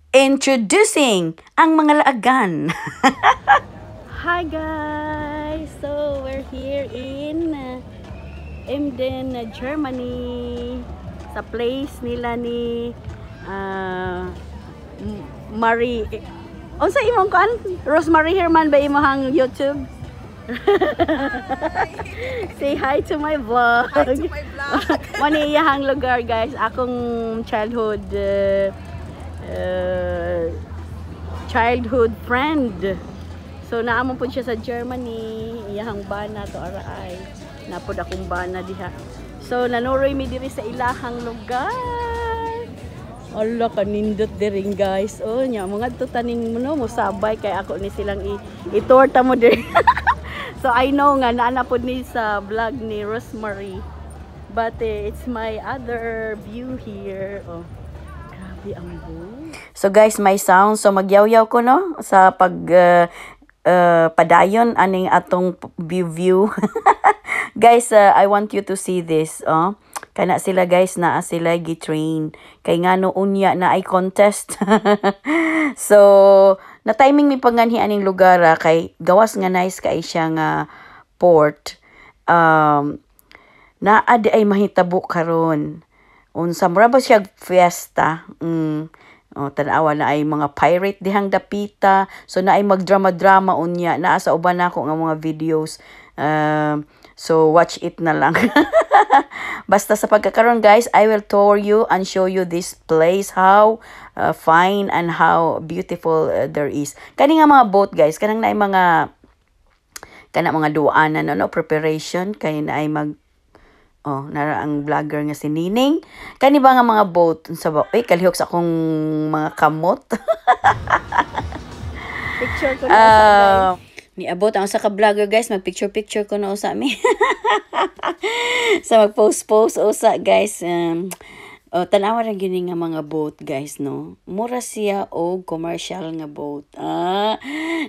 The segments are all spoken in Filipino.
Introducing ang mga laagan. Hi guys! So we're here in Emden, Germany, sa place nila ni Marie. Unsa imong kan? Rosemary Herman ba imong YouTube? Say hi to my vlog. Hi to my vlog. Mani iyahang lugar guys. Akong childhood friend. So naamon po siya sa Germany, iyahang bana to araay. Napod akong bana diha. So nanuroy mi diri sa ilahang lugar. Ala kanindot diring guys. Oh nya mga tutaning mo no mosabay kay ako ni silang itorta mo diri. So I know nga naa pod ni sa vlog ni Rosemary. But it's my other view here. Oh. Grabe ang view. So guys, may sound. So magyaw-yaw ko no sa pag padayon aning atong view. Guys, I want you to see this. Kana sila guys na sila gi-train. Kay ngano unya na ay contest. So, na timing mi panganhi aning lugar kay gawas nga nice kay siya nga port. Na adi ay mahitabo karon. Unsa mura ba siya fiesta? Tanawa na ay mga pirate dihang dapita. So na ay magdrama-drama unya. Naa sa uban nako nga mga videos. So watch it na lang. Basta sa pagkakaroon guys, I will tour you and show you this place, how fine and how beautiful there is. Kani nga mga boat guys, kanang na ay mga duanan no preparation kay na ay nara ang vlogger nga si Nining. Kani ba nga mga boat sa kalihok sa akong mga kamot. Picture ko na sa niabot ang sa ka-vlogger guys, mag-picture ko na usa mi. Sa mag-post usa guys. Tanawa ra gini nga mga boat guys no. Mura siya og commercial nga boat.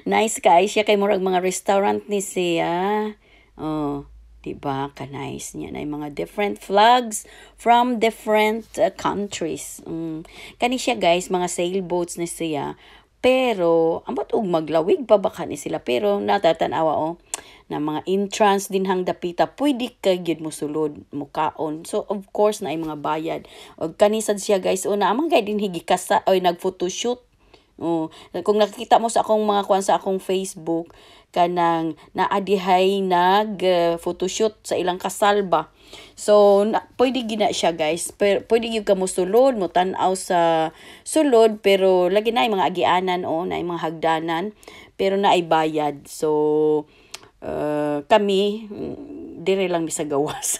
Nice kay siya kay murag mga restaurant ni siya. Diba ka nice niya na mga different flags from different countries. Kani siya guys, mga sailboats ni siya. Pero ambot og maglawig pa baka ni sila, pero natatanawa na mga entrance din hang dapita pwede ka gyud mo sulod mo kaon. So of course na ay mga bayad. Og kanisad siya guys una amang gay din higikasa oy nag photoshoot. Kung nakikita mo sa akong mga kuan sa akong Facebook kanang naadihay nag photoshoot sa ilang kasal ba. So pwede gina siya guys. Pwede gyud ka mo sulod mo tan-aw sa sulod pero lagi na ay mga agianan na ay mga hagdanan pero na ay bayad. So kami dire lang mi sa gawas.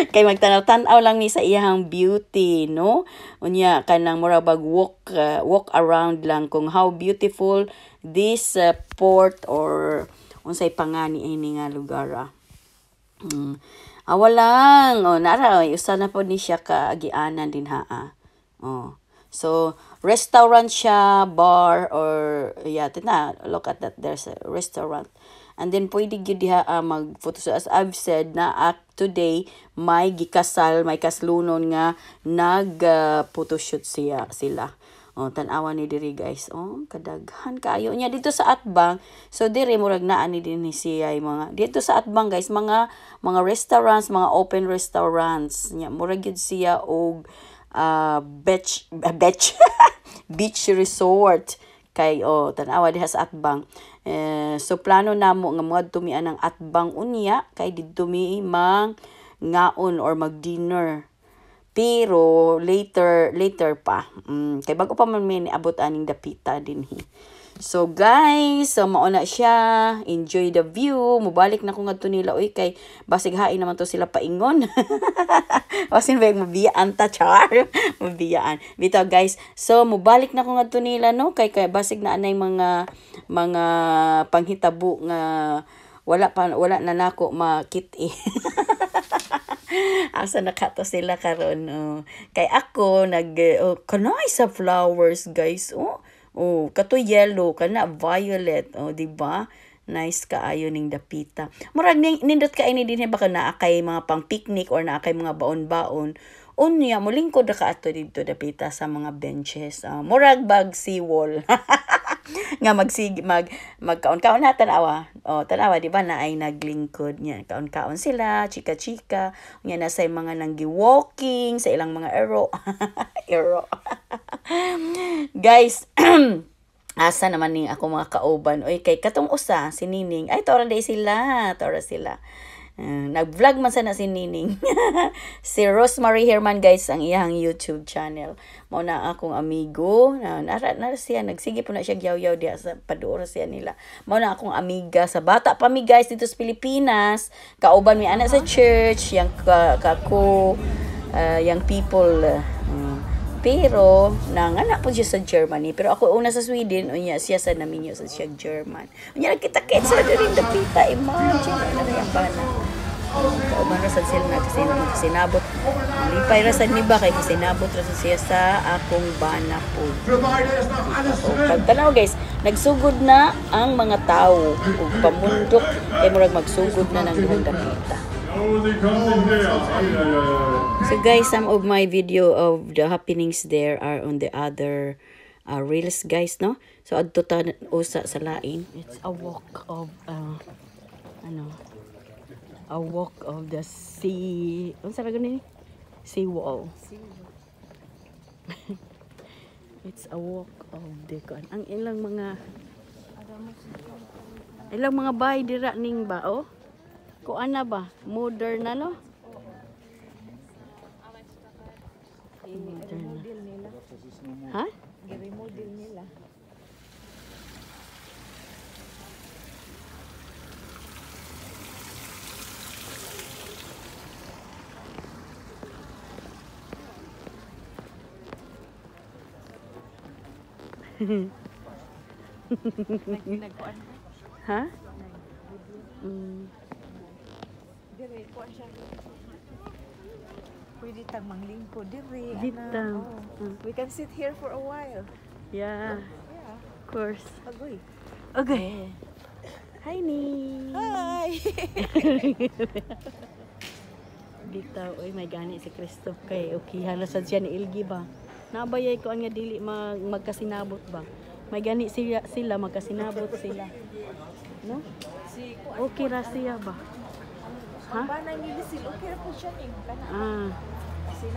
Kay magtanaw-tanaw lang ni sa iyang beauty no. Unya kanang murabag walk around lang kung how beautiful this port or unsay pangani ini nga lugar. Awalang nara usa na po ni siya ka agianan din So restaurant siya, bar or look at that, there's a restaurant. And then pwede gyud diha mag-photo. So as I've said na today may gikasal, may kaslunon nga nag-photoshoot sila. Tan-awa ni diri guys. Kadaghan kaayo nya dito sa Atbang. So diri murag naa ni din ni siya mga dito sa Atbang guys, mga restaurants, mga open restaurants. Nya murag gyud siya og beach resort kay tan-awa diha sa Atbang. So plano namo nga moadto mi anang Atbang unya kay didto mi mang ngaon or mag-dinner. Pero later pa. Kay bago pa man may abot aning dapita dinhi. So guys, mao na siya. Enjoy the view. Mubalik na ko ngadto nila kay basig hain naman to sila paingon. Wasin ba mabiyaan ta char. Mabiyaan. Bitaw guys. So mubalik na ko ngadto nila no kay basig na anay mga panghitabo nga wala na nako makit-i. Asa nakato sila karon kay ako kanay sa flowers guys kato yellow kana violet di ba nice kaayo ning dapita murag nindot ka ini dinhi baka naa kay mga pang picnic or naa kay mga baon-baon Unya, mulingkod ra ka ato dito dapita sa mga benches. Murag bag seawall. Nga magkaon-kaon na tanawa. Tanawa di ba na ay naglingkod niya. Kaon-kaon sila, chika-chika. Unya na say mga nanggi walking sa ilang mga ero. Ero. Guys, asa naman ni ako mga kauban. Oy kay katong usa si Nining. Ay tora sila. Nag-vlog man sana si Nining. Si Rosemary Herman guys ang iyang YouTube channel. Mao na akong amigo. Nara siya nagsige po na siya yaw-yaw diha sa paduoro siya nila. Mao na akong amiga sa bata pa mi guys dito sa Pilipinas. Kauban mi ana sa church yang kako young people. Pero nanganak po siya sa Germany. Pero ako una sa Sweden, unya siya sa naminyo sa siya German. Unya nagkita-kit sila din dapita. Imagine, ano yung bana. Kauban sa sila na kasi sinabot. Lipay ra sa niba kay sinabot ra siya sa akong bana po. Pagtanaw guys, nagsugod na ang mga tao. Ug pamundok kay murag magsugod na ng ilang dapita. So guys, some of my video of the happenings there are on the other reels guys, no? So adto ta usa sa lain. It's a walk of a walk of the sea. Unsa ra gani? Sea wall. It's a walk of the ang ilang mga bahay dira ning ba oh? Kuan na ba? Modern na no? Ha? I-remodel nila. Ha? Dire, kuan siya. Pwede tang manglingkod dire. Dito. We can sit here for a while. Yeah, Yeah. of course. Agoy. Okay. Hi, ni. Hi. Dito, oy may gani si Christoph kay okay halasad siya ni Ilgi ba. Nabayay ko ang nga dili magkasinabot ba. May gani sila magkasinabot sila. No? Si Okay ra siya ba? Ha? Bana ni Lisil, okay ra po siya ning kana.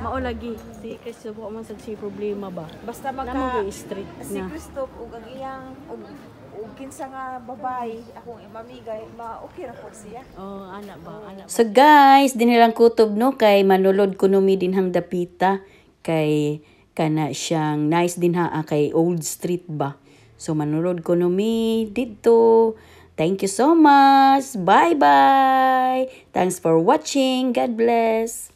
Mao lagi si Christoph man sad si problema ba. Basta Namo go street si na. Christoph ug ang iyang ug kinsa nga babae akong mamigay okay ra po siya. Oh, ana ba? So guys, dinilang kutob no kay manulod kuno mi dinhang dapita kay kana siyang nice din ha kay Old Street ba. So manulod kuno mi dito. Thank you so much. Bye bye. Thanks for watching. God bless.